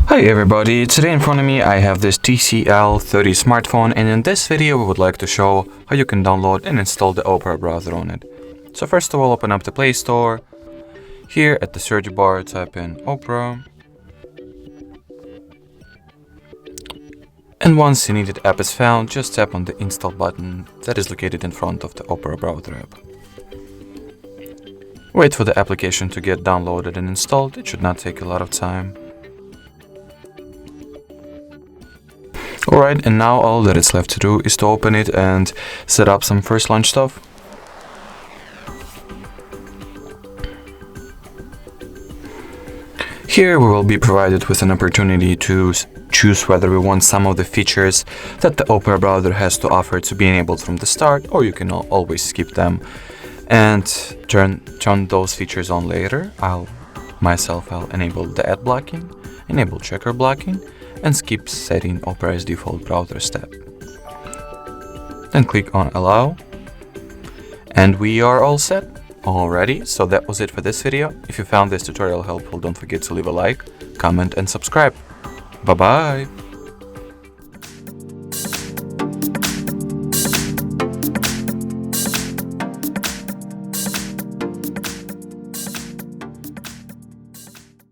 Hi everybody, today in front of me I have this TCL 30 smartphone, and in this video we would like to show how you can download and install the Opera browser on it. So first of all, open up the Play Store. Here at the search bar type in Opera. And once the needed app is found, just tap on the install button that is located in front of the Opera browser app. Wait for the application to get downloaded and installed, it should not take a lot of time. Alright, and now all that is left to do is to open it and set up some first launch stuff. Here we will be provided with an opportunity to choose whether we want some of the features that the Opera browser has to offer to be enabled from the start, or you can always skip them and turn those features on later. I'll enable the ad blocking, enable checker blocking, and skip setting Opera's default browser step. Then click on allow, and we are all set. Alrighty, so that was it for this video. If you found this tutorial helpful, don't forget to leave a like, comment and subscribe. Bye bye!